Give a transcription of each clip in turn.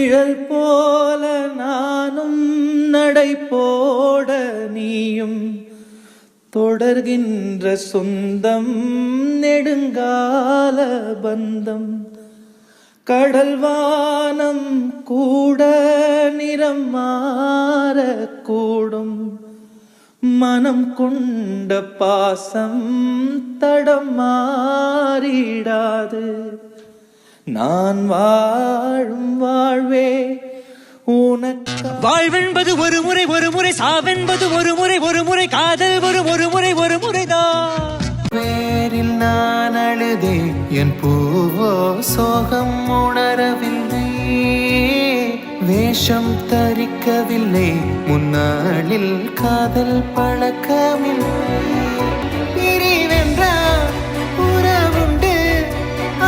நிழல் போல நானும் நடை போட நீயும் தொடர்கின்ற சொந்தம் நெடுங்கால பந்தம். கடல் வானம் கூட நிறம் மாறக்கூடும், மனம் கொண்ட பாசம் தடம் மாறிடாது. நான் வாழும் வாழ்வே உனக்கு. வாழ்வென்பது ஒரு முறை ஒரு முறை, சாவென்பது ஒரு முறை ஒரு முறை, காதல் ஒரு முறை ஒரு முறைதான். பேரில் நான் அழுதே என் பூவோ சோகம் உணரவில்லை, வேஷம் தரிக்கவில்லை, முன்னாளில் காதல் பழக்கமில்லை. பிரிவென்றால் உறவுண்டு,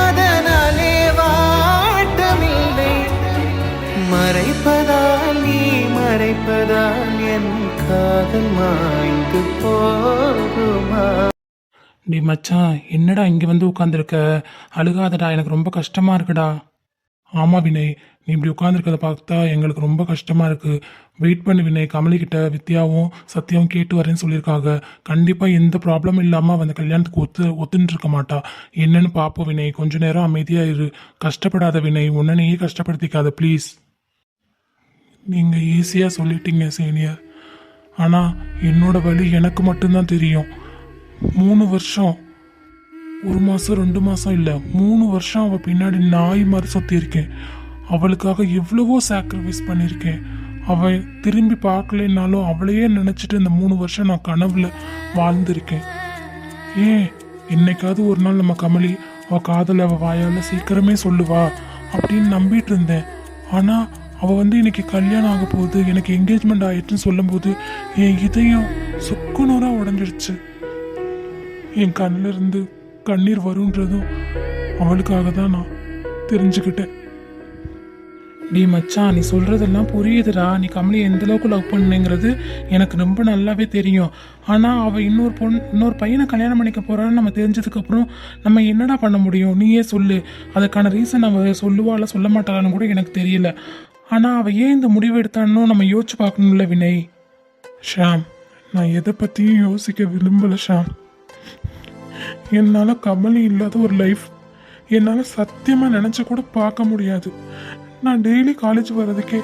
அதனாலே வாட்டமில்லை. மறைப்பதால் நீ மறைப்பதால் என் காதல் மாய்ந்து போகுமா? டி மச்சான், என்னடா இங்கே வந்து உட்காந்துருக்க? அழுகாதடா, எனக்கு ரொம்ப கஷ்டமாக இருக்குடா. ஆமாம் வினய், நீ இப்படி உட்காந்துருக்கதை பார்த்தா எங்களுக்கு ரொம்ப கஷ்டமாக இருக்குது. வெயிட் பண்ணு வினய், கமலிக்கிட்ட வித்யாவும் சத்யாவும் கேட்டு வரேன்னு சொல்லியிருக்காங்க. கண்டிப்பாக எந்த ப்ராப்ளமும் இல்லாமல் அவன் அந்த கல்யாணத்துக்கு ஒத்துன்னு இருக்க மாட்டா. என்னன்னு பார்ப்போம் வினய், கொஞ்ச நேரம் அமைதியாக இரு. கஷ்டப்படாத வினய், உன்னையே கஷ்டப்படுத்திக்காத ப்ளீஸ். நீங்கள் ஈஸியாக சொல்லிட்டீங்க சீனியர், ஆனால் என்னோட வழி எனக்கு மட்டும்தான் தெரியும். 3 வருஷம், 1 மாதம் 2 மாதம் இல்லை, 3 வருஷம் அவள் பின்னாடி நாய் மாதிரி சுற்றியிருக்கேன். அவளுக்காக எவ்வளவோ சாக்ரிஃபைஸ் பண்ணியிருக்கேன். அவள் திரும்பி பார்க்கலனாலும் அவளையே நினச்சிட்டு இந்த 3 வருஷம் நான் கனவுல வாழ்ந்திருக்கேன். ஏன் என்னைக்காவது ஒரு நாள் நம்ம கமலி அவள் காதல் அவள் வாயால் சீக்கிரமே சொல்லுவா அப்படின்னு நம்பிட்டு இருந்தேன். ஆனால் அவள் வந்து இன்னைக்கு கல்யாணம் ஆக போகுது, எனக்கு என்கேஜ்மெண்ட் ஆயிடுச்சுன்னு சொல்லும்போது என் இதயம் சுக்குநூறாக உடஞ்சிடுச்சு. என் கண்ணில் இருந்து கண்ணீர் வருன்றதும் அவளுக்காக தான் நான் தெரிஞ்சுக்கிட்டேன். டி மச்சான், நீ சொல்கிறதெல்லாம் புரியுதுடா. நீ கமலி எந்தளவுக்கு லவ் பண்ணுங்கிறது எனக்கு ரொம்ப நல்லாவே தெரியும். ஆனால் அவள் இன்னொரு பையனை கல்யாணம் பண்ணிக்க போகிறான்னு நம்ம தெரிஞ்சதுக்கப்புறம் நம்ம என்னடா பண்ண முடியும்? நீயே சொல்லு. அதுக்கான ரீசன் அவள் சொல்லுவாள் சொல்ல மாட்டாளான்னு கூட எனக்கு தெரியல. ஆனால் அவள் ஏன் இந்த முடிவு எடுத்தான்னு நம்ம யோசிச்சு பார்க்கணும்ல வினய். ஷாம், நான் எதை பற்றியும் யோசிக்க விரும்பலை ஷாம். என்னால் கமலி இல்லாத ஒரு லைஃப் என்னால் சத்தியமாக நினச்சி கூட பார்க்க முடியாது. நான் டெய்லி காலேஜ் வர்றதுக்கே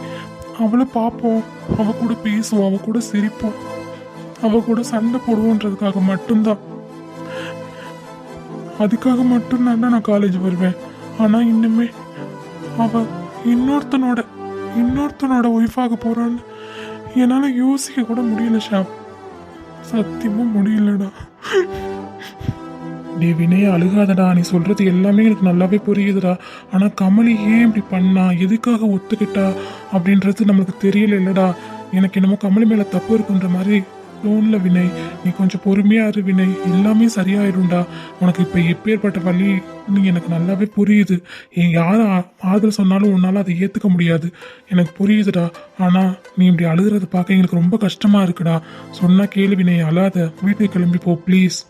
அவளை பார்ப்போம், அவள் கூட பேசுவோம், அவள் கூட சிரிப்போம், அவள் கூட சண்டை போடுவோன்றதுக்காக மட்டும்தான். அதுக்காக மட்டும்தான் நான் காலேஜ் வருவேன். ஆனால் இன்னுமே அவள் இன்னொருத்தனோட ஒய்ஃபாக போகிறான்னு என்னால் யோசிக்க கூட முடியல ஷாம். சத்தியமாக முடியலடா. டே வினய், அழுகாதடா. நீ சொல்கிறது எல்லாமே எனக்கு நல்லாவே புரியுதுடா. ஆனால் கமலி ஏன் இப்படி பண்ணா, எதுக்காக ஒத்துக்கிட்டா அப்படின்றது நம்மளுக்கு தெரியல இல்லடா. எனக்கு என்னமோ கமலி மேலே தப்பு இருக்குன்ற மாதிரி தோணல வினய். நீ கொஞ்சம் பொறுமையாக இரு வினய், எல்லாமே சரியாயிரும்டா. உனக்கு இப்போ எப்பேற்பட்ட வழி நீ எனக்கு நல்லாவே புரியுது. யார் ஆறுதல் சொன்னாலும் உன்னால் அதை ஏற்றுக்க முடியாது, எனக்கு புரியுதுடா. ஆனால் நீ இப்படி அழுகிறத பார்க்க எங்களுக்கு ரொம்ப கஷ்டமாக இருக்குடா. சொன்னால் கேளு வினய், அழாத, வீட்டுக்கு கிளம்பி போ ப்ளீஸ்.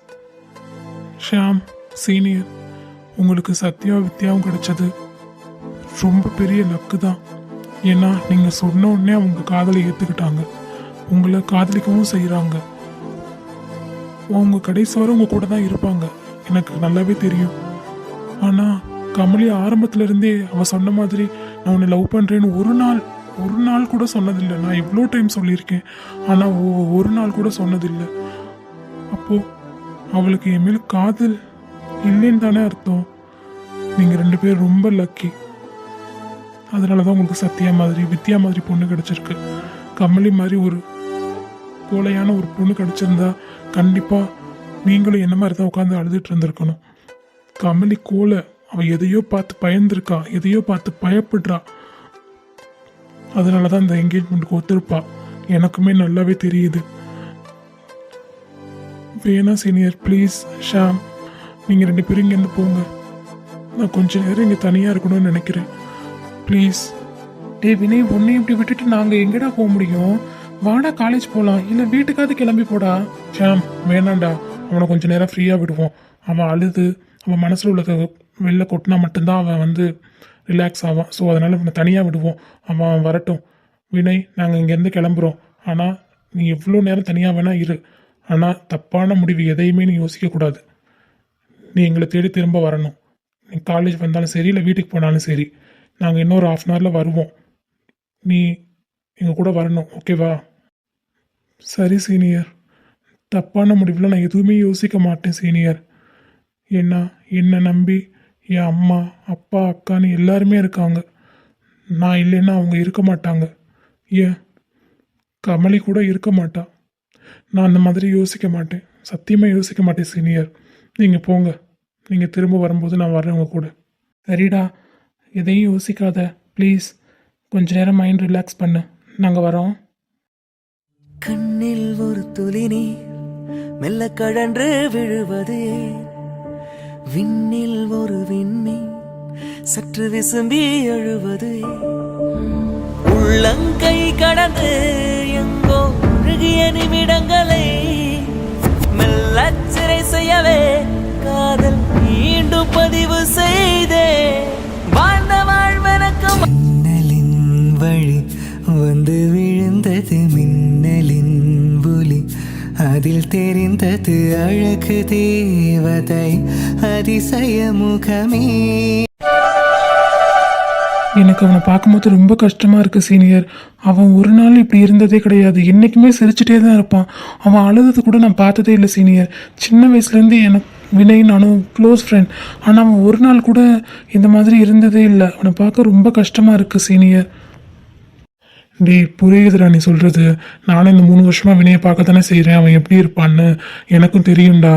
ஷாம் சீனியர், உங்களுக்கு சத்யா வித்யாவும் கிடைச்சது ரொம்ப பெரிய லக்கு தான். ஏன்னா நீங்கள் சொன்ன உடனே அவங்க காதலை ஏற்றுக்கிட்டாங்க, உங்களை காதலிக்கவும் செய்கிறாங்க. அவங்க கடைசி வரை உங்கள் கூட தான் இருப்பாங்க, எனக்கு நல்லாவே தெரியும். ஆனால் கமலி ஆரம்பத்துலேருந்தே அவள் சொன்ன மாதிரி நான் உன்னை லவ் பண்ணுறேன்னு ஒரு நாள் கூட சொன்னதில்லை. நான் எவ்வளோ டைம் சொல்லியிருக்கேன், ஆனால் ஒரு நாள் கூட சொன்னதில்லை. அப்போது அவளுக்கு என் மேல் காதல் இல்லைன்னு தானே அர்த்தம். நீங்கள் 2 பேரும் ரொம்ப லக்கி. அதனால தான் உங்களுக்கு சத்யா மாதிரி வித்யா மாதிரி பொண்ணு கிடச்சிருக்கு. கமலி மாதிரி ஒரு கோலையான ஒரு பொண்ணு கிடச்சிருந்தா கண்டிப்பாக நீங்களும் என்ன மாதிரி தான் உட்காந்து அழுதுட்டு இருந்திருக்கணும். கமலி கோலை, அவள் எதையோ பார்த்து பயந்துருக்கா, எதையோ பார்த்து பயப்படுறா. அதனால தான் இந்த என்கேஜ்மெண்ட்டுக்கு ஒத்துருப்பா. எனக்குமே நல்லாவே தெரியுது. வேணா சீனியர் ப்ளீஸ். ஷாம், நீங்கள் 2 பேரும் இங்கேருந்து போங்க. நான் கொஞ்ச நேரம் இங்கே தனியாக இருக்கணும்னு நினைக்கிறேன் ப்ளீஸ். டே வினய், உன்னை இப்படி விட்டுட்டு நாங்கள் எங்கடா போக முடியும்? வாடா காலேஜ் போகலாம், இல்லை வீட்டுக்காவது கிளம்பி போடா. ஷாம் வேணாண்டா, அவனை கொஞ்ச நேரம் ஃப்ரீயாக விடுவோம். அவன் அழுது அவன் மனசில் உள்ளதை வெளில கொட்டினா மட்டும்தான் அவன் வந்து ரிலாக்ஸ் ஆவான். ஸோ அதனால் இவனை தனியாக விடுவோம். அவன் வரட்டும். வினய், நாங்கள் இங்கேருந்து கிளம்புறோம். ஆனால் நீ எவ்வளோ நேரம் தனியாக வேணா இரு. ஆனால் தப்பான முடிவு எதையுமே நீ யோசிக்கக்கூடாது. நீ எங்களை தேடி திரும்ப வரணும். நீ காலேஜ் வந்தாலும் சரி, இல்லை வீட்டுக்கு போனாலும் சரி, நாங்கள் இன்னொரு 1/2 அன் ஹவரில் வருவோம். நீ எங்கள் கூட வரணும், ஓகேவா? சரி சீனியர். தப்பான முடிவில் நான் எதுவுமே யோசிக்க மாட்டேன் சீனியர். ஏன்னா என்னை நம்பி என் அம்மா அப்பா அக்கான்னு எல்லாருமே இருக்காங்க. நான் இல்லைன்னா அவங்க இருக்க மாட்டாங்க. ஏன் கமலி கூட இருக்க மாட்டா. நான் அந்த மாதிரி யோசிக்க மாட்டேன், சத்தியமாக யோசிக்க மாட்டேன் சீனியர். நீங்கள் போங்க. நீங்கள் திரும்ப வரும்போது நான் வரேன் உங்கள் கூட. சரிடா, எதையும் யோசிக்காத ப்ளீஸ். கொஞ்ச நேரம் மைண்ட் ரிலாக்ஸ் பண்ணு. நாங்கள் வரோம். கண்ணில் ஒரு துளி நீர் மெல்ல கழன்று விழுவது ஏன்? விண்ணில் ஒரு விண்மீன் சற்று விசும்பி எழுவது ஏன்? உள்ளங்கை கடந்து எங்கோ ஒழுகிய நிமிடங்களை மெல்ல சிறை செய்யவே காதல் மீண்டும் பதிவு செய்தே வாழ்ந்த வாழ்வனக்கம். மின்னலின் வழி வந்து விழுந்தது மின்னலின் ஒளி, அதில் தெரிந்தது அழகு தேவதை அதிசய முகமே. எனக்கு அவனை பார்க்கும்போது ரொம்ப கஷ்டமாக இருக்குது சீனியர். அவன் ஒரு நாள் இப்படி இருந்ததே கிடையாது. என்றைக்குமே சிரிச்சிட்டே தான் இருப்பான். அவன் அழுதது கூட நான் பார்த்ததே இல்லை சீனியர். சின்ன வயசுலேருந்து எனக்கு வினய் நானும் க்ளோஸ் ஃப்ரெண்ட். ஆனால் அவன் ஒரு நாள் கூட இந்த மாதிரி இருந்ததே இல்லை. அவனை பார்க்க ரொம்ப கஷ்டமாக இருக்குது சீனியர். டேய், புரியுதுடா நீ சொல்கிறது. நானும் இந்த 3 வருஷமாக வினயை பார்க்க தானே செய்கிறேன். அவன் எப்படி இருப்பான்னு எனக்கும் தெரியும்டா.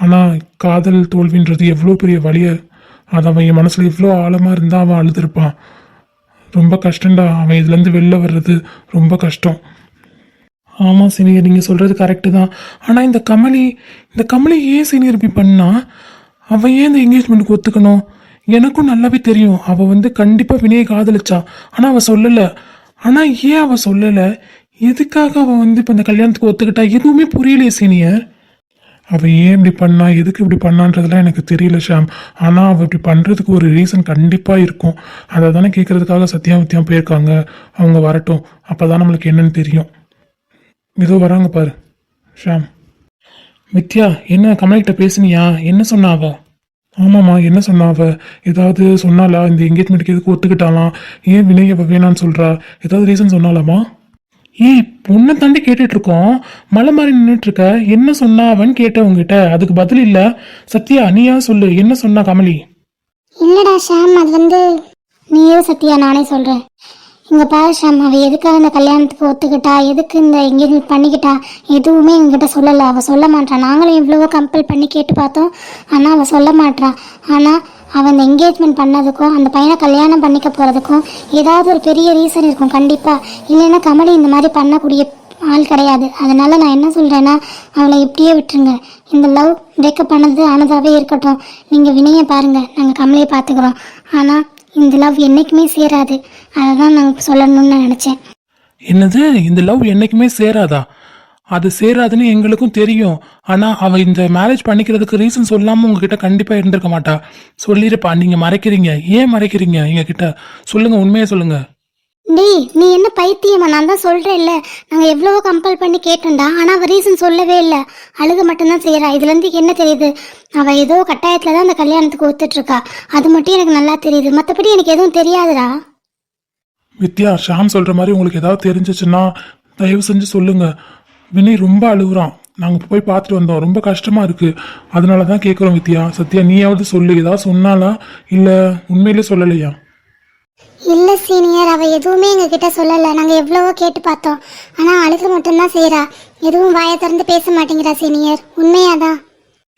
ஆனால் காதல் தோல்வின்றது எவ்வளோ பெரிய வலியை, அது அவன் என் மனசில் இவ்வளோ ஆழமாக இருந்தால் அவன் அழுதுருப்பான். ரொம்ப கஷ்டம்டா. அவன் இதுலேருந்து வெளில வர்றது ரொம்ப கஷ்டம். ஆமாம் சீனியர், நீங்கள் சொல்கிறது கரெக்டு தான். ஆனால் இந்த கமலி ஏன் சீனியர் இப்படி பண்ணா? அவன் ஏன் இந்த என்கேஜ்மெண்ட்டுக்கு ஒத்துக்கணும்? எனக்கும் நல்லாவே தெரியும் அவள் கண்டிப்பாக வினயை காதலிச்சா. ஆனால் அவள் சொல்லலை. ஆனால் ஏன் அவள் சொல்லலை? எதுக்காக அவள் இப்போ இந்த கல்யாணத்துக்கு ஒத்துக்கிட்டா? எதுவுமே புரியலையே சீனியர். அவள் ஏன் இப்படி பண்ணா, எதுக்கு இப்படி பண்ணான்றதுலாம் எனக்கு தெரியல ஷாம். ஆனால் அவள் இப்படி பண்ணுறதுக்கு ஒரு ரீசன் கண்டிப்பாக இருக்கும். அதை தானே கேட்குறதுக்காக சத்தியம் போயிருக்காங்க. அவங்க வரட்டும், அப்போ தான் நம்மளுக்கு என்னன்னு தெரியும். இதோ வராங்க பாரு ஷாம். வித்யா, என்ன கமல்கிட்ட பேசுனியா? என்ன சொன்னா அவ? ஆமாம்மா, என்ன சொன்னா அவ? ஏதாவது சொன்னாலா? இந்த என்கேஜ்மெண்ட்டுக்கு எதுக்கு ஒத்துக்கிட்டாலாம்? ஏன் வினய் அவ வேணான்னு சொல்கிறா? ஏதாவது ரீசன் சொன்னாலாமா? ஏய், பொண்ணை தாண்டி கேட்டுட்டு இருக்கோம். மலை மாதிரி நின்றுட்டு இருக்க. என்ன சொன்னா அவன் கேட்ட உங்ககிட்ட? அதுக்கு பதில் இல்ல. சத்யா, நீயா சொல்லு, என்ன சொன்னா கமலி? இல்லடா ஷாம், அது நீயே சத்யா, நானே சொல்றேன். இங்க பாரு ஷாம், அவ எதுக்காக இந்த கல்யாணத்துக்கு ஒத்துக்கிட்டா, எதுக்கு இந்த எங்கேஜ்மெண்ட் பண்ணிக்கிட்டா, எதுவுமே எங்ககிட்ட சொல்லலை. அவள் சொல்ல மாட்டான். நாங்களும் எவ்வளவோ கம்பல் பண்ணி கேட்டு பார்த்தோம், ஆனால் அவள் சொல்ல மாட்டான். ஆனால் அவன் இந்த என்கேஜ்மெண்ட் பண்ணதுக்கும் அந்த பையனை கல்யாணம் பண்ணிக்க போகிறதுக்கும் ஏதாவது ஒரு பெரிய ரீசன் இருக்கும் கண்டிப்பாக. இல்லைன்னா கமலி இந்த மாதிரி பண்ணக்கூடிய ஆள் கிடையாது. அதனால நான் என்ன சொல்கிறேன்னா, அவளை இப்படியே விட்டுருங்க. இந்த லவ் பிரேக்கப் பண்ணது ஆனதாகவே இருக்கட்டும். நீங்கள் வினயை பாருங்கள், நாங்கள் கமலையை பார்த்துக்குறோம். ஆனால் இந்த லவ் என்றைக்குமே சேராது. அதை தான் நாங்கள் சொல்லணும்னு நான் நினச்சேன். என்னது, இந்த லவ் என்னைக்குமே சேராதா? அது சேராதுன்னு எங்களுக்கும் தெரியும். ஆனால் அவள் இந்த மேரேஜ் பண்ணிக்கிறதுக்கு ரீசன் சொல்லாமல் உங்ககிட்ட கண்டிப்பாக இருந்திருக்க மாட்டா. சொல்லிருப்பா. நீங்கள் மறைக்கிறீங்க. ஏன் மறைக்கிறீங்க எங்ககிட்ட? சொல்லுங்கள், உண்மையை சொல்லுங்கள். டேய், நீ என்ன பைத்தியமா? நான் தான் சொல்கிறேன் இல்லை, நாங்கள் எவ்வளவோ கம்பல் பண்ணி கேட்டோம்டா. ஆனால் அவள் ரீசன் சொல்லவே இல்லை. அழுக மட்டும்தான் செய்கிறா. இதுலேருந்து என்ன தெரியுது? அவள் ஏதோ கட்டாயத்தில் தான் அந்த கல்யாணத்துக்கு ஒத்துட்ருக்கா. அது மட்டும் எனக்கு நல்லா தெரியுது. மற்றபடி எனக்கு எதுவும் தெரியாதுடா. வித்யா, ஷாம் சொல்கிற மாதிரி உங்களுக்கு ஏதாவது தெரிஞ்சிச்சுன்னா தயவு செஞ்சு சொல்லுங்கள். வினய் ரொம்ப அழுகுறான். நாங்கள் போய் பார்த்துட்டு வந்தோம். ரொம்ப கஷ்டமாக இருக்குது. அதனால தான் கேட்குறோம் வித்யா. சத்யா, நீயாவது சொல்லு. ஏதாவது சொன்னாலா இல்லை உண்மையிலே சொல்லலையா? இல்லை சீனியர், அவள் எதுவுமே எங்ககிட்ட சொல்லலை. நாங்கள் எவ்வளவோ கேட்டு பார்த்தோம். ஆனால் அழுக மட்டும்தான் செய்கிறா. எதுவும் வாயை திறந்து பேச மாட்டேங்கிறா சீனியர். உண்மையாதான்.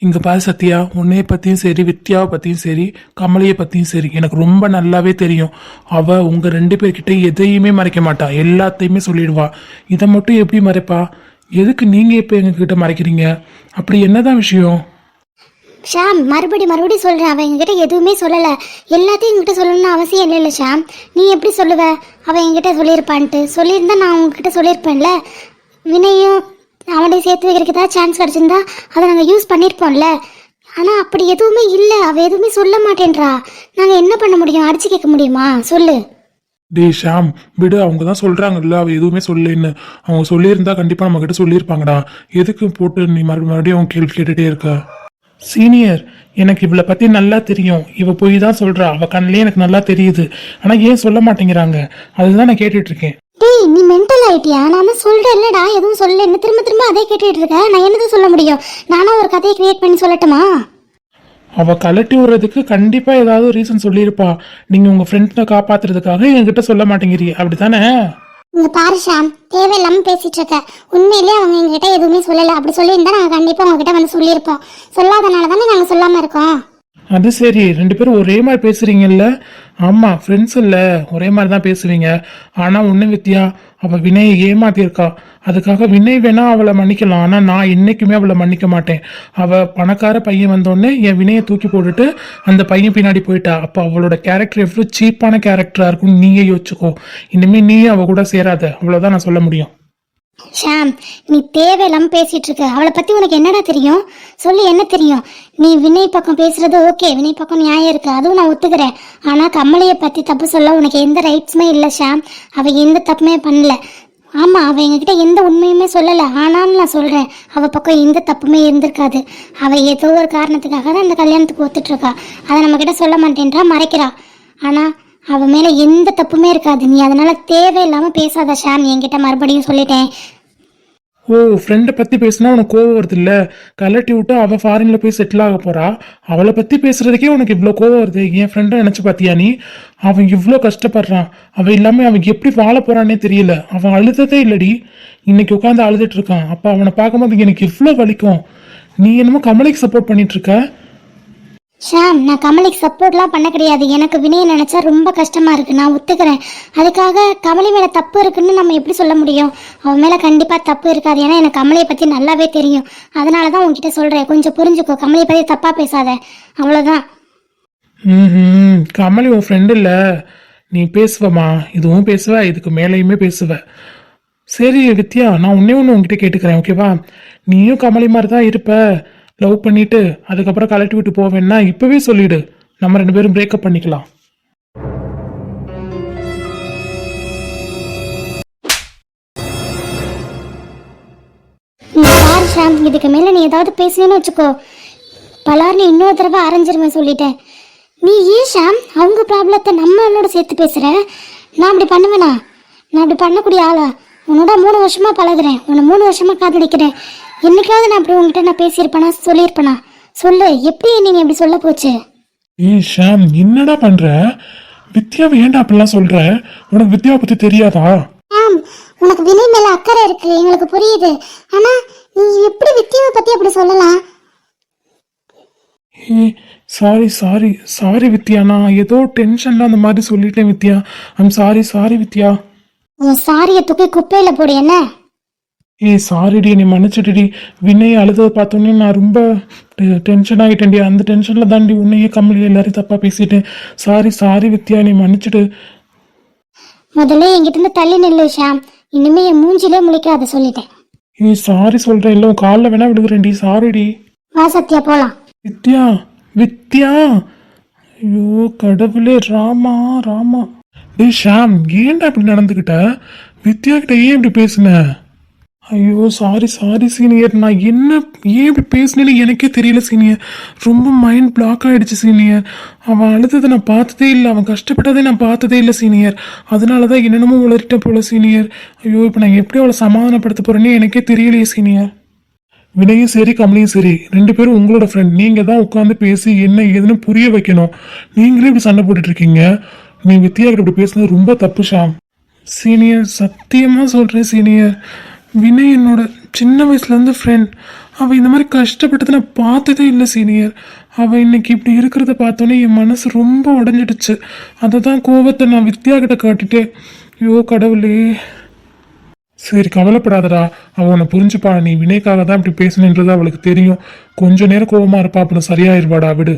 இங்கே பாரு சத்யா, உன்னைய பற்றியும் சரி, வித்யாவை பற்றியும் சரி, கமலையை பற்றியும் சரி, எனக்கு ரொம்ப நல்லாவே தெரியும். அவள் உங்கள் 2 பேர்கிட்ட எதையுமே மறைக்க மாட்டா. எல்லாத்தையுமே சொல்லிடுவா. இதை மட்டும் எப்படி மறைப்பா? எதுக்கு நீங்கள் இப்போ எங்ககிட்ட மறைக்கிறீங்க? அப்படி என்னதான் விஷயம்? ஷாம், மறுபடியும் சொல்கிறேன். அவள் எங்ககிட்ட எதுவுமே சொல்லலை. எல்லாத்தையும் எங்ககிட்ட சொல்லணும்னு அவசியம் இல்லை ஷாம். நீ எப்படி சொல்லுவ? அவள் என்கிட்ட சொல்லியிருப்பான்ட்டு. சொல்லியிருந்தா நான் உங்ககிட்ட சொல்லியிருப்பேன்ல. வினையும் அவனையும் சேர்த்து வைக்கிறதுக்கு ஏதாவது சான்ஸ் கிடச்சிருந்தா அதை நாங்கள் யூஸ் பண்ணியிருப்போம்ல. ஆனா அப்படி எதுவுமே இல்ல, அவ எதுவுமே சொல்ல மாட்டேன்றா. நாங்க என்ன பண்ண முடியும்? அடிச்சு கேட்க முடியுமா? சொல்லு. டேய் ஷாம், விடு. அவங்க தான் சொல்றாங்கல்ல அவ எதுவுமே சொல்லேன்னு. அவங்க சொல்லியிருந்தா கண்டிப்பா நம்ம கிட்ட சொல்லியிருப்பாங்கடா. எதுக்கு போட்டு நீ மறுபடியும் அவங்க கேள்வி கேட்டுட்டே இருக்க? சீனியர், எனக்கு இவளை பத்தி நல்லா தெரியும். இவ போய் தான் சொல்றா. அவ கண்ணிலே எனக்கு நல்லா தெரியுது. ஆனா ஏன் சொல்ல மாட்டேங்கிறாங்க, அதுதான் நான் கேட்டுட்டு இருக்கேன். டேய், நீ மென்டல் ஆயிட்டியா? நான் தான் சொல்றேன் இல்லடா, எதுவும் சொல்ல. என்ன திரும்ப திரும்ப அதே கேட்டுட்டு இருக்க. நான் என்னது சொல்ல முடியும்? நானா ஒரு கதையை கிரியேட் பண்ணி சொல்லட்டுமா? அவ கலட்டி விடுறதுக்கு கண்டிப்பா ஏதாவது ரீசன் சொல்லியிருப்பா. நீங்க உங்க ஃப்ரெண்ட்ஸை காப்பாத்துறதுக்காக என்கிட்ட சொல்ல மாட்டேங்கிறீ, அப்படித்தானே? இங்க பாரு ஷாம், தேவையில்லாம பேசிட்டு இருக்க. உண்மையிலேயே அவங்க எங்ககிட்ட எதுவுமே சொல்லல. அப்படி சொல்லியிருந்தா நாங்க கண்டிப்பா உங்ககிட்ட வந்து சொல்லியிருப்போம். சொல்லாதனால தானே நாங்க சொல்லாம இருக்கோம். அது சரி, ரெண்டு பேரும் ஒரே மாதிரி பேசுறீங்கல்ல? ஆமா, ஃப்ரெண்ட்ஸ் இல்ல, ஒரே மாதிரி தான் பேசுவீங்க. ஆனா ஒண்ணு வித்யா, அவ வினயை ஏமாத்திருக்கா. அதுக்காக வினய் வேணா அவளை மன்னிக்கலாம், ஆனா நான் என்னைக்குமே அவளை மன்னிக்க மாட்டேன். அவ பணக்கார பையன் வந்தோடனே என் வினையை தூக்கி போட்டுட்டு அந்த பையன் பின்னாடி போயிட்டா. அப்ப அவளோட கேரக்டர் எவ்வளவு சீப்பான கேரக்டரா இருக்கும் நீயே யோசிச்சுக்கோ. இனிமே நீயே அவ கூட சேராத, அவ்வளவுதான் நான் சொல்ல முடியும். ஷாம், நீ தேவையில்லாம பேசிட்டு இருக்க. அவளை பத்தி உனக்கு என்னடா தெரியும்? சொல்லி என்ன தெரியும்? நீ வினய் பக்கம் பேசுறது ஓகே, வினய் பக்கம் நியாயம் இருக்கு, அதுவும் நான் ஒத்துக்கிறேன். ஆனா கமலையை பத்தி தப்பு சொல்ல உனக்கு எந்த ரைட்ஸுமே இல்லை ஷாம். அவ எந்த தப்புமே பண்ணல. ஆமா, அவ எங்ககிட்ட எந்த உண்மையுமே சொல்லல. ஆனாலும் நான் சொல்றேன், அவ பக்கம் எந்த தப்புமே இருந்திருக்காது. அவ ஏதோ ஒரு காரணத்துக்காக தான் இந்த கல்யாணத்துக்கு ஒத்துட்டு இருக்கா. அதை நம்ம கிட்ட சொல்ல மாட்டேன்றா, மறைக்கிறா. ஆனா அவ மேல எந்த தப்புமே இருக்காது. நீ அதனால தேவையில்லாம பேசாத ஷாம், என்கிட்ட மறுபடியும் சொல்லிட்டேன். ஓ, ஃப்ரெண்டை பத்தி பேசினா உனக்கு கோவம் வருது இல்ல? கலட்டி விட்டு அவ ஃபாரின்ல போய் செட்டில் ஆக போறா. அவளை பத்தி பேசுறதுக்கே உனக்கு இவ்வளோ கோவம் வருது. என் ஃப்ரெண்டை நினைச்சு பாத்தியா நீ? அவன் இவ்வளோ கஷ்டப்படுறான். அவன் இல்லாம அவன் எப்படி வாழ போறானே தெரியல. அவன் அழுததே இல்லடி, இன்னைக்கு உட்காந்து அழுதுட்டு இருக்கான். அப்ப அவனை பார்க்கும்போது எனக்கு இவ்வளோ வலிக்கும். நீ என்னமோ கமலைக்கு சப்போர்ட் பண்ணிட்டு இருக்க. ஷாம், நான் கமலிக்கு சப்போர்ட்லாம் பண்ண கிடையாது. எனக்கு வினயை நினைச்சா ரொம்ப கஷ்டமா இருக்கு, நான் ஒத்துக்கிறேன். அதுக்காக கமலி மேல தப்பு இருக்குன்னு நம்ம எப்படி சொல்ல முடியும்? அவன் மேல கண்டிப்பா தப்பு இருக்காது. ஏன்னா எனக்கு கமலியை பத்தி நல்லாவே தெரியும். அதனாலதான் உன்கிட்ட சொல்றேன், கொஞ்சம் புரிஞ்சுக்கோ. கமலியை பத்தி தப்பா பேசாத, அவ்வளவுதான். கமலி உன் ஃப்ரெண்டு இல்ல, நீ பேசுவமா? இதுவும் பேசுவ, இதுக்கு மேலேயுமே பேசுவ. சரி வித்யா, நான் ஒன்று உங்ககிட்ட கேட்டுக்கிறேன், ஓகேவா? நீயும் கமலி மாதிரி தான் இருப்ப. லவ் பண்ணிட்டு அதுக்கப்புறம் கலட்டி விட்டு போவேன்னா இப்பவே சொல்லிடு, நம்ம ரெண்டு பேரும் பிரேக்கப் பண்ணிக்கலாம். பாரு ஷாம், இதுக்கு மேல நீ ஏதாவது பேசுனேன்னு வச்சுக்கோ, பலார்னு இன்னொரு தடவை அரைஞ்சிருவேன் சொல்லிட்டேன். நீ ஏன் ஷாம் அவங்க ப்ராப்ளத்தை நம்மளோட சேர்த்து பேசுற? நான் அப்படி பண்ணுவேனா? நான் அப்படி பண்ணக்கூடிய ஆளா? உன்னோட 3 வருஷமா பழகுறேன், உன்னை 3 வருஷமா காதலிக்கிறேன். என்னைக்காவது நான் அப்படி உங்ககிட்ட நான் பேசியிருப்பேனா, சொல்லியிருப்பேனா? சொல்லு, எப்படி நீ அப்படி சொல்ல போச்சு? ஏய் ஷாம், என்னடா பண்ற? வித்யாவை ஏன்டா அப்படிலாம் சொல்ற? உனக்கு வித்யாவை பத்தி தெரியாதா? ஷாம், உனக்கு வினய் மேல அக்கறை இருக்கு, எங்களுக்கு புரியுது. ஆனா நீ எப்படி வித்யாவை பத்தி அப்படி சொல்லலாம்? ஏய் சாரி சாரி சாரி வித்யா, நான் ஏதோ டென்ஷன்ல அந்த மாதிரி சொல்லிட்டேன் வித்யா. ஐம் சாரி சாரி வித்யா. உன் சாரியை தூக்கி குப்பையில போடு. என்ன? ஏய் சாரிடி, நீ மன்னிச்சிடுடி. வினய் அழுததை பார்த்தோன்னே நான் ரொம்ப டென்ஷன் ஆகிட்டேன்டி. அந்த டென்ஷனில் தாண்டி உன்னையே கமலி எல்லாரையும் தப்பாக பேசிட்டேன். சாரி சாரி வித்யா, நீ மன்னிச்சிடு. முதல்ல என்கிட்ட இருந்து தள்ளி நில்லு ஷாம், இனிமே என் மூஞ்சிலே முழிக்காத சொல்லிட்டேன். ஏய் சாரி சொல்கிறேன், இல்லை உன் காலில் வேணா விழுகுறேன்டி, சாரிடி. வா சத்யா, போலாம். வித்யா வித்யா, ஐயோ கடவுளே, ராமா ராமா. டேய் ஷாம், ஏன்டா இப்படி நடந்துக்கிட்ட? வித்யா கிட்ட ஏன் இப்படி பேசுன? ஐயோ சாரி சாரி சீனியர், நான் என்ன ஏன் இப்படி பேசினேன்னு எனக்கே தெரியல சீனியர். ரொம்ப மைண்ட் பிளாக் ஆகிடுச்சு சீனியர். அவன் அழுததை நான் பார்த்ததே இல்லை, அவன் கஷ்டப்பட்டதை நான் பார்த்ததே இல்லை சீனியர். அதனால தான் என்னென்னமோ உளறிட்டேன் போல சீனியர். ஐயோ இப்போ நான் எப்படி அவளை சமாதானப்படுத்த போகிறேன்னே எனக்கே தெரியலையே சீனியர். வினயும் சரி கமலையும் சரி, ரெண்டு பேரும் உங்களோட ஃப்ரெண்ட். நீங்கள் தான் உட்காந்து பேசி என்ன ஏதுன்னு புரிய வைக்கணும். நீங்களே இப்படி சண்டை போட்டுட்டு இருக்கீங்க. நீ வித்யா கிட்ட இப்படி பேசுனது ரொம்ப தப்பு ஷாம். சீனியர், சத்தியமாக சொல்கிறேன் சீனியர், வினய் என்னோட சின்ன வயசுலேருந்து ஃப்ரெண்ட். அவள் இந்த மாதிரி கஷ்டப்பட்டதை நான் பார்த்ததே இல்லை சீனியர். அவள் இன்னைக்கு இப்படி இருக்கிறத பார்த்தோன்னே என் மனசு ரொம்ப உடஞ்சிடுச்சு. அதை தான் கோபத்தை நான் வித்யா கிட்ட காட்டிட்டேன். ஐயோ கடவுளே. சரி கவலைப்படாதடா, அவள் உன்னை புரிஞ்சுப்பா. நீ வினய்க்காக தான் இப்படி பேசணுன்றது அவளுக்கு தெரியும். கொஞ்ச நேரம் கோபமாக இருப்பா, அப்புறம் சரியாயிருவாடா, விடு.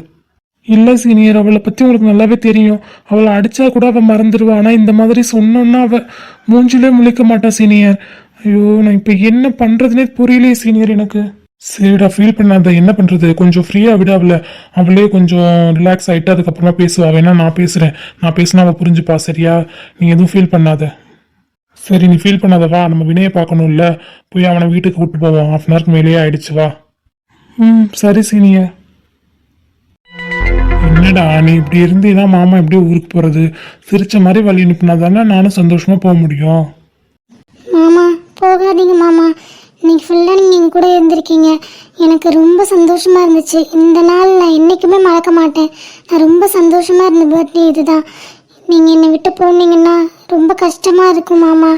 இல்லை சீனியர், அவளை பற்றி உங்களுக்கு நல்லாவே தெரியும். அவளை அடித்தா கூட அவள் மறந்துடுவா. ஆனால் இந்த மாதிரி சொன்னோன்னா அவள் மூஞ்சிலே முழிக்க மாட்டான் சீனியர். ஐயோ நான் இப்போ என்ன பண்ணுறதுனே புரியலையே சீனியர் எனக்கு. சரிடா ஃபீல் பண்ணாத, என்ன பண்றது, கொஞ்சம் ஃப்ரீயா விட அவளே கொஞ்சம் ரிலாக்ஸ் ஆயிட்டு அதுக்கப்புறமா பேசுவா. வேணா நான் பேசுறேன், நான் பேசினா அவள் புரிஞ்சுப்பா. சரியா, நீ எதுவும் ஃபீல் பண்ணாத. சரி நீ ஃபீல் பண்ணாத, வா நம்ம வினயை பார்க்கணும்ல, போய் அவனை வீட்டுக்கு கூப்பிட்டு போவோம். 1/2 hour மேலேயே ஆயிடுச்சு, வா. சரி சீனியர். என்னடா நீ இப்படி இருந்தீன்னா மாமா எப்படி ஊருக்கு போறது? சிரிச்ச மாதிரி வழி அனுப்புனா தானே நானும் சந்தோஷமா போக முடியும். மாமா போகாதீங்க மாமா, இன்னைக்கு ஃபுல்லாக நீங்கள் எங்கள் கூட இருந்திருக்கீங்க, எனக்கு ரொம்ப சந்தோஷமாக இருந்துச்சு. இந்த நாள் நான் என்றைக்குமே மறக்க மாட்டேன். நான் ரொம்ப சந்தோஷமாக இருந்த பர்த்டே இதுதான். நீங்கள் என்னை விட்டு போனீங்கன்னா ரொம்ப கஷ்டமாக இருக்கும் மாமா.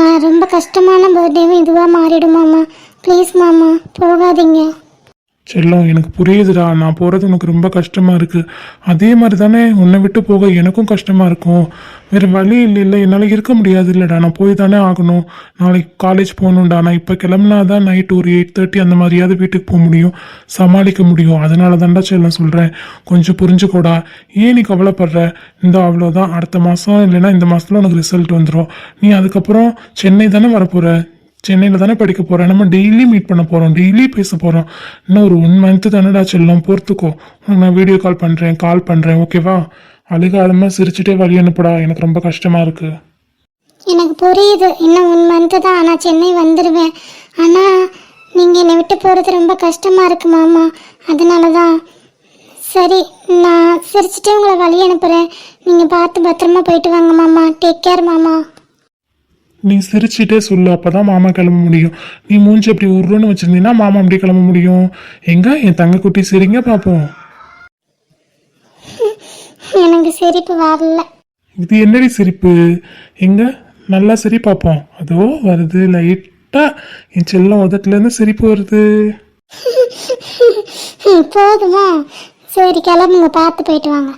நான் ரொம்ப கஷ்டமான பர்த்டேவும் இதுவாக மாறிடும் மாமா. ப்ளீஸ் மாமா போகாதீங்க. செல்லம் எனக்கு புரியுதுடா, நான் போறது உனக்கு ரொம்ப கஷ்டமா இருக்கு. அதே மாதிரி தானே உன்னை விட்டு போக எனக்கும் கஷ்டமா இருக்கும். வேற வழி இல்லை, என்னால் இருக்க முடியாது இல்லடா, நான் போய் தானே ஆகணும். நாளைக்கு காலேஜ் போகணும்டா. நான் இப்போ கிளம்புனாதான் நைட் ஒரு 8:30 அந்த மாதிரியாவது வீட்டுக்கு போக முடியும், சமாளிக்க முடியும். அதனால தான்டா செல்லம் சொல்கிறேன், கொஞ்சம் புரிஞ்சுக்கோடா. ஏன் நீ கவலைப்படுற? இந்த அவ்வளோதான், அடுத்த மாதம் இல்லைன்னா இந்த மாதத்துல உனக்கு ரிசல்ட் வந்துடும். நீ அதுக்கப்புறம் சென்னை தானே வரப்போகிற, சென்னையில் தானே படிக்க போகிறேன். நம்ம டெய்லி மீட் பண்ண போகிறோம், டெய்லி பேச போகிறோம். இன்னும் ஒரு 1 month தானடா செல்லம், பொறுத்துக்கோ. உனக்கு நான் வீடியோ கால் பண்ணுறேன் ஓகேவா? அழுகாதமாக சிரிச்சுட்டே வழி அனுப்புடா, எனக்கு ரொம்ப கஷ்டமாக இருக்கு. எனக்கு புரியுது, இன்னும் 1 month தான் நான் சென்னை வந்துடுவேன். ஆனால் நீங்கள் என்னை விட்டு போகிறது ரொம்ப கஷ்டமாக இருக்கு மாமா. அதனால தான் சரி, நான் சிரிச்சுட்டே உங்களை வழி அனுப்புகிறேன். நீங்கள் பார்த்து பத்திரமா போயிட்டு வாங்க மாமா. டேக் கேர் மாமா. நீ சிரிச்சுட்டே சொல்லு, அப்பதான் மாமா கிளம்ப முடியும். நீ மூஞ்சி அப்படி உருன்னு வச்சிருந்தீங்கன்னா மாமா அப்படி கிளம்ப முடியும். எங்க என் தங்க குட்டி சிரிங்க பார்ப்போம். எனக்கு சிரிப்பு வரல. இது என்னடி சிரிப்பு? எங்க நல்லா சிரி பார்ப்போம். அதோ வருது லைட்டா, என் செல்லம் உதட்டுல இருந்து சிரிப்பு வருது. போதுமா? சரி கிளம்புங்க, பார்த்து போயிட்டு வாங்க.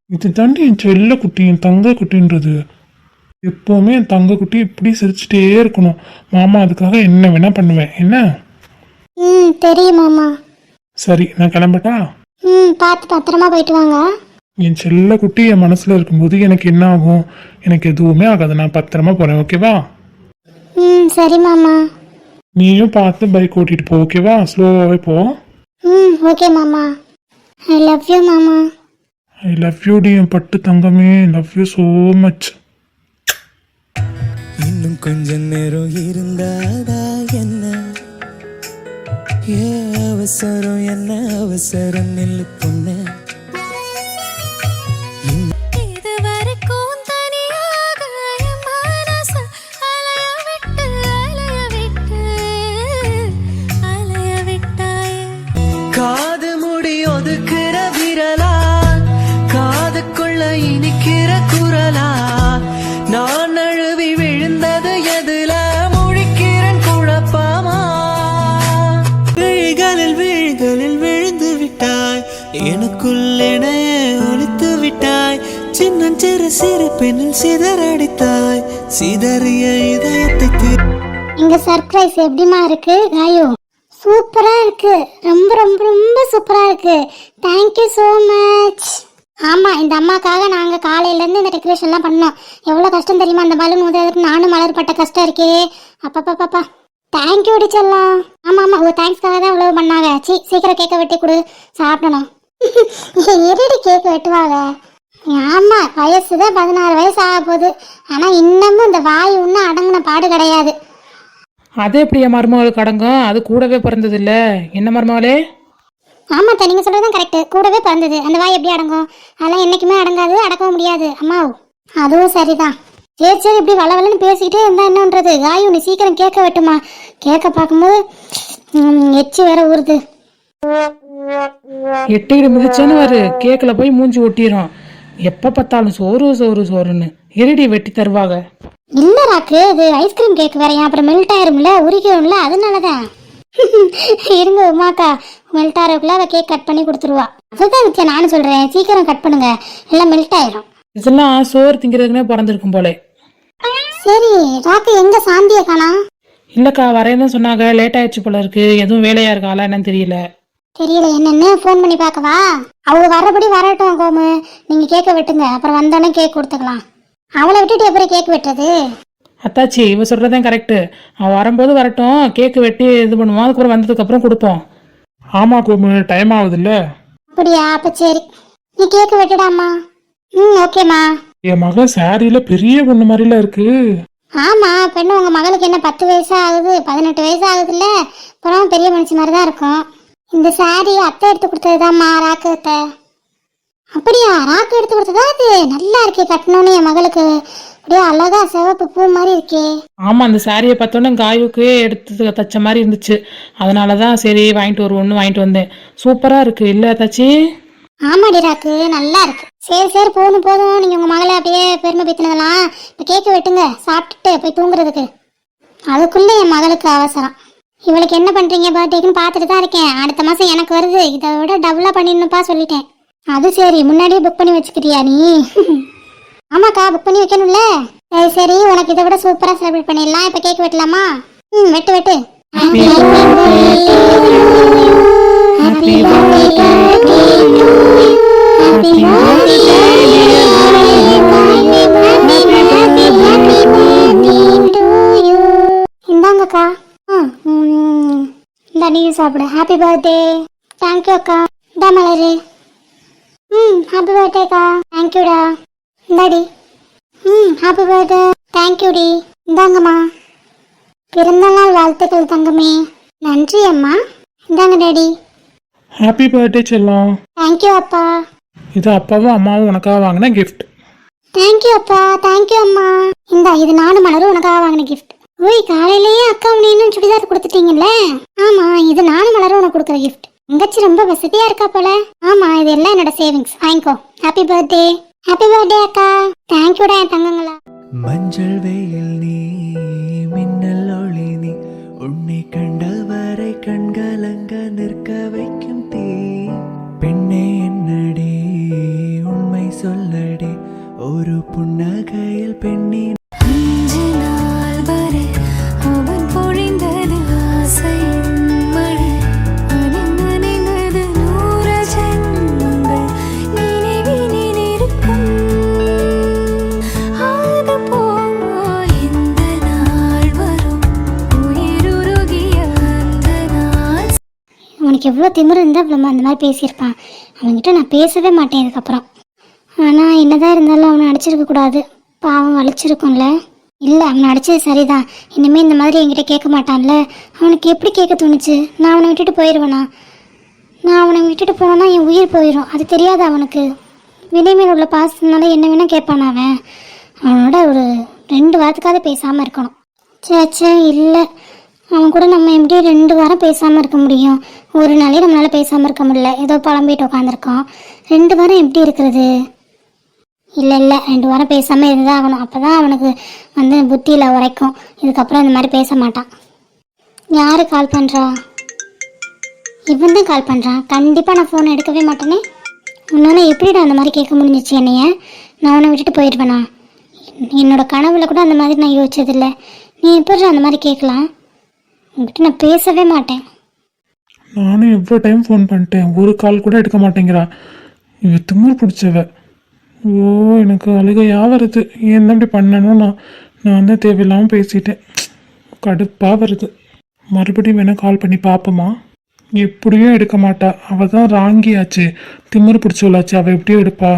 இது தாண்டி என் செல்ல குட்டி, என் தங்க குட்டின்றது. எப்போவுமே என் தங்க குட்டி இப்படி சிரிச்சுட்டே இருக்கணும். மாமா அதுக்காக என்ன வேணா பண்ணுவேன். என்ன? தெரியும் மாமா. சரி நான் கிளம்பட்டா? பார்த்து பத்திரமா போயிட்டு வாங்க. என் செல்ல குட்டி என் மனசுல இருக்கும்போது எனக்கு என்ன ஆகும்? எனக்கு எதுவுமே ஆகாது, நான் பத்திரமா போறேன் ஓகேவா? சரி மாமா. நீயும் பார்த்து பைக் ஓட்டிட்டு போ ஓகேவா? ஸ்லோவாகவே போ. ஓகே மாமா. ஐ லவ் யூ மாமா. I love you T N பட்டு தங்கமே, லவ் யூ ஸோ மச். இன்னும் கொஞ்ச நேரம் இருந்தாதா என்ன? அவசரம் என்ன அவசரம், நில்லு பொண்ணு. காது முடி ஒதுக்குற விரலா, காதுக்குள்ள இனிக்கிற குரலா, நான் அழுவி விழுந்தது எதுல, முழிக்கிறேன் குழப்பமா. விழிகளில் விழுந்து விட்டாய், எனக்குள்ளெனைய ஒளித்து விட்டாய். சின்னஞ்சிறு சிறு பெண்ணில் சிதறடித்தாய், சிதறிய இதயத்தை. இங்க சர்ப்ரைஸ் எப்படிமா இருக்கு காயோ? சூப்பரா இருக்கு, ரொம்ப ரொம்ப ரொம்ப சூப்பரா இருக்கு. Thank you so much. ஆமா, இந்த அம்மாக்காக நாங்க காலையில இருந்து இந்த டெக்கரேஷன்லாம் பண்ணோம். எவ்வளவு கஷ்டம் தெரியுமா அந்த பலூன் ஊதுறதுக்கு. நானும் மலர்பட்ட கஷ்டம் இருக்கே. அப்பா தேங்க்யூ அடிச்சலாம். ஆமா ஆமா, உங்க தேங்க்ஸ்க்காக தான் இவ்வளவு பண்ணாங்க. சீக்கிரம் கேக்க வெட்டி கொடு, சாப்பிடணும். இருடி கேக் வெட்டுவாங்க. ஆமா, வயசுதான் 16 வயசு ஆக போகுது. ஆனா இன்னமும் இந்த வாய் ஒன்றும் அடங்கின பாடு கிடையாது. அது எப்படி என் மருமகளுக்கு அடங்கும்? அது கூடவே பிறந்தது இல்ல. என்ன மருமகளே? ஆமா தான், நீங்க சொல்றதுதான் கரெக்ட். கூடவே பிறந்தது, அந்த வாய் எப்படி அடங்கும்? அதெல்லாம் என்னைக்குமே அடங்காது, அடக்கவும் முடியாது. அம்மா அதுவும் சரிதான். சரி இப்படி வளவலன்னு பேசிக்கிட்டே இருந்தா என்னன்றது? காயும் நீ சீக்கிரம் கேட்க வெட்டுமா. கேட்க பார்க்கும்போது எச்சி வேற ஊறுது. எட்டிக்கிட்டு மிதிச்சானு வரு, கேக்கில் போய் மூஞ்சி ஒட்டிடும். எப்ப பார்த்தாலும் சோறுன்னு இருடி வெட்டி தருவாங்க. இல்ல ராக்கு, இது ஐஸ்கிரீம் கேக் வேறையா, அப்புறம் மெல்ட் ஆயிரும்ல, உரிக்கும்ல, அதனாலதான். இருங்க உமாக்கா, மெல்ட் ஆகிறதுக்குள்ள அவ கேக் கட் பண்ணி கொடுத்துருவா. அதுதான் வித்தியா நானும் சொல்றேன், சீக்கிரம் கட் பண்ணுங்க, எல்லாம் மெல்ட் ஆயிரும். இதெல்லாம் சோறு திங்கிறதுக்குனே பிறந்திருக்கும் போலே. சரி ராக்கு, எங்க சாந்தியை காணா? இல்லக்கா வரேன்னு சொன்னாங்க, லேட் ஆயிடுச்சு போல இருக்கு. எதுவும் வேலையா இருக்காளா என்னன்னு தெரியல. என்னன்னு ஃபோன் பண்ணி பார்க்கவா? அவங்க வர்றபடி வரட்டும் கோமு, நீங்க கேக்க வெட்டுங்க, அப்புறம் வந்தோடனே கேக் கொடுத்துக்கலாம். அவளை விட்டுட்டு எப்படி கேக் வெட்டுறது? அத்தாச்சி இவ சொல்றதான் கரெக்டு. அவன் வரும்போது வரட்டும், கேக்கு வெட்டி இது பண்ணுவோம், அதுக்கப்புறம் வந்ததுக்கப்புறம் கொடுப்போம். ஆமா கோமு, டைம் ஆகுதுல்ல. அப்படியா? அப்ப சரி, நீ கேக்கு வெட்டுடாமா. ஓகேம்மா. என் மக சாரியில பெரிய பொண்ணு மாதிரில இருக்கு. ஆமா, பெண்ணு உங்க மகளுக்கு என்ன 10 வயசு ஆகுது, 18 வயசு ஆகுதுல்ல, அப்புறம் பெரிய மனுஷி மாதிரி தான் இருக்கும். இந்த சாரி அத்தை எடுத்து கொடுத்ததுதாம்மா, ராக்கு அத்தை. அப்படியா? ராக்கு எடுத்து கொடுத்ததா? அது நல்லா இருக்கே, கட்டணும்னு என் மகளுக்கு அப்படியே அழகா சிவப்பு பூ மாதிரி இருக்கே. ஆமா, அந்த சாரியை பார்த்தோன்னே காயுக்கு எடுத்து தச்ச மாதிரி இருந்துச்சு, அதனாலதான் சரி வாங்கிட்டு வருவோன்னு வாங்கிட்டு வந்தேன். சூப்பரா இருக்கு இல்ல தச்சி? ஆமாடி ராக்கு, நல்லா இருக்கு. சரி சரி, போதும் போதும், நீங்க உங்க மகளை அப்படியே பெருமை பேத்தினதெல்லாம். இப்ப கேக்கு வெட்டுங்க, சாப்பிட்டுட்டு போய் தூங்குறதுக்கு. அதுக்குள்ள என் மகளுக்கு அவசரம். இவளுக்கு என்ன பண்றீங்க பர்த்டேக்குன்னு பார்த்துட்டு தான் இருக்கேன். அடுத்த மாசம் எனக்கு வருது, இதை விட டபுளா பண்ணிடணும்ப்பா சொல்லிட்டேன். அது சரி, முன்னாடியே புக் பண்ணி வச்சுக்கிறியா நீ? ஆமாக்கா, புக் பண்ணி வைக்கணும்ல. சரி சரி, உனக்கு இதை விட சூப்பரா செலிப்ரேட் பண்ணிடலாம். இப்ப கேக் வெட்டலாமா? வெட்டு வெட்டு. இந்தாங்கக்கா. இந்த நீ சாப்பிடு. Happy birthday. தேங்க்யூ அக்கா. இந்த மலரு. ஹாப்பி பர்த்டேக்கா. தேங்க்யூடா. இந்தாடி. Happy birthday. தேங்க்யூடி. இந்தாங்கம்மா. பிறந்தநாள் வாழ்த்துக்கள் தங்கமே. நன்றி அம்மா. இந்தாங்க டாடி. ஹாப்பி பர்த்டே செல்லம். தேங்க்யூ அப்பா. இது அப்பாவும் அம்மாவும் உனக்காக வாங்கின கிஃப்ட். தேங்க்யூ அப்பா. தேங்க்யூ அம்மா. இந்தா, இது நானும் மலரும் உனக்காக வாங்கின கிஃப்ட். ஓய், காலையிலேயே அக்கா உன்னையும் சுடிதார் கொடுத்துட்டீங்கல்ல? ஆமா, இது நானும் மலரும் உனக்கு கொடுக்குற கிஃப்ட். தங்கச்சி ரொம்ப வசதியா இருக்கா போல. ஆமா, இது எல்லாம் என்னோட சேவிங்ஸ். வாங்கிக்கோ. Happy birthday. ஹாப்பி பர்த்டே அக்கா. தேங்க்யூடா என் தங்கங்களா. மஞ்சள் வெயில் நீ, மின்னல் ஒளி நீ, உன்னை கண்டவரை கண்கலங்க நிற்க வைக்கும் தீ. பெண்ணே என்னடி உண்மை சொல்லடி, ஒரு புன்னகையில் பெண்ணின் உனக்கு எவ்வளோ திமிரு இருந்தால் இவ்வளோ அந்த மாதிரி பேசியிருப்பான். அவன்கிட்ட நான் பேசவே மாட்டேன் இதுக்கப்புறம். ஆனால் என்னதான் இருந்தாலும் அவனை அடிச்சிருக்கக்கூடாது, பாவம் வலிச்சிருக்கும்ல. இல்லை, அவனை அடித்தது சரிதான். இனிமேல் இந்த மாதிரி என்கிட்ட கேட்க மாட்டான்ல. அவனுக்கு எப்படி கேட்க தோணுச்சு? நான் அவனை விட்டுட்டு போயிடுவேனா? நான் அவனை விட்டுட்டு போனேன்னா என் உயிர் போயிடும். அது தெரியாது அவனுக்கு. வினைமேல் உள்ள பாசத்தினால என்ன வேணால் கேட்பான் அவன். அவனோட ஒரு 2 வாரத்துக்காவது பேசாமல் இருக்கணும். சேச்சே இல்லை, அவன் கூட நம்ம எப்படி 2 வாரம் பேசாமல் இருக்க முடியும்? ஒரு நாளே நம்மளால் பேசாமல் இருக்க முடியல. ஏதோ புலம்பிட்டு உட்காந்துருக்கோம். 2 வாரம் எப்படி இருக்கிறது? இல்லை 2 வாரம் பேசாமல் இருந்தால் ஆகணும். அப்போ தான் அவனுக்கு புத்தியில் உரைக்கும். இதுக்கப்புறம் இந்த மாதிரி பேச மாட்டான். யார் கால் பண்ணுறா? இவன் தான் கால் பண்ணுறான். கண்டிப்பாக நான் ஃபோனை எடுக்கவே மாட்டேனே. உன்னால் எப்படிடா அந்த மாதிரி கேட்க முடிஞ்சிச்சு என்னைய? நான் உன்னை விட்டுட்டு போயிடுவேனா? என்னோட கனவுல கூட அந்த மாதிரி நான் யோசிச்சதில்லை. நீ எப்படி அந்த மாதிரி கேட்கலாம்? உங்ககிட்ட நான் பேசவே மாட்டேன். நானும் எவ்வளோ டைம் ஃபோன் பண்ணிட்டேன், ஒரு கால் கூட எடுக்க மாட்டேங்கிறா. இவ திமிர் பிடிச்சவ. ஓ, எனக்கு அழுகையாக வருது. ஏன் தான் இப்படி பண்ணணும்? நான் தான் தேவையில்லாமல் பேசிட்டேன். கடுப்பாக வருது. மறுபடியும் வேணால் கால் பண்ணி பார்ப்போமா? எப்படியும் எடுக்க மாட்டா. அவள் தான் ராங்கியாச்சு, திமிர் பிடிச்சவளாச்சு. அவள் எப்படியும் எடுப்பா.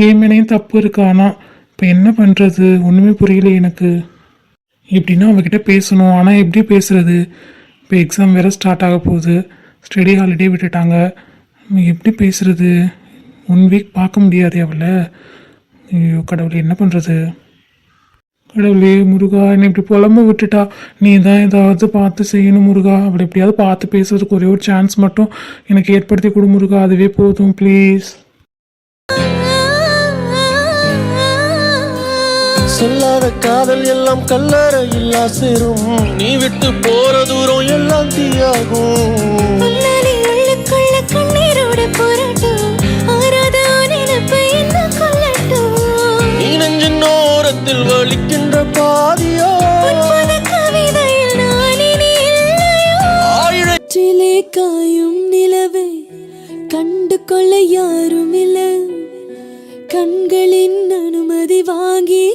என் மேலேயும் தப்பு இருக்கா. ஆனால் இப்போ என்ன பண்ணுறது? ஒன்றுமே புரியல எனக்கு. எப்படின்னா அவகிட்ட பேசணும், ஆனால் எப்படி பேசுறது? இப்போ எக்ஸாம் வேறு ஸ்டார்ட் ஆக போகுது, ஸ்டடி ஹாலிடே விட்டுட்டாங்க. எப்படி பேசுறது? 1 வீக் பார்க்க முடியாது அவளை. ஐயோ கடவுளே, என்ன பண்ணுறது? கடவுளே முருகா, என்னை இப்படி புலம்ப விட்டுட்டா. நீ தான் ஏதாவது பார்த்து செய்யணும் முருகா. அவளை எப்படியாவது பார்த்து பேசுறதுக்கு ஒரே ஒரு சான்ஸ் மட்டும் எனக்கு ஏற்படுத்தி கொடு முருகா. அதுவே போதும் ப்ளீஸ். சொல்லாத காதல் எல்லாம் கல்லறையில் சேரும். நீ விட்டு போற தூரம் எல்லாம் தீயாகும். நீ நெஞ்சின் ஓரத்தில் வலிக்கின்ற பாதியோ ஆயிரத்திலே காயும் நிலவை கண்டு கொள்ள யாரும் இல்லை. கண்களின் அனுமதி வாங்கி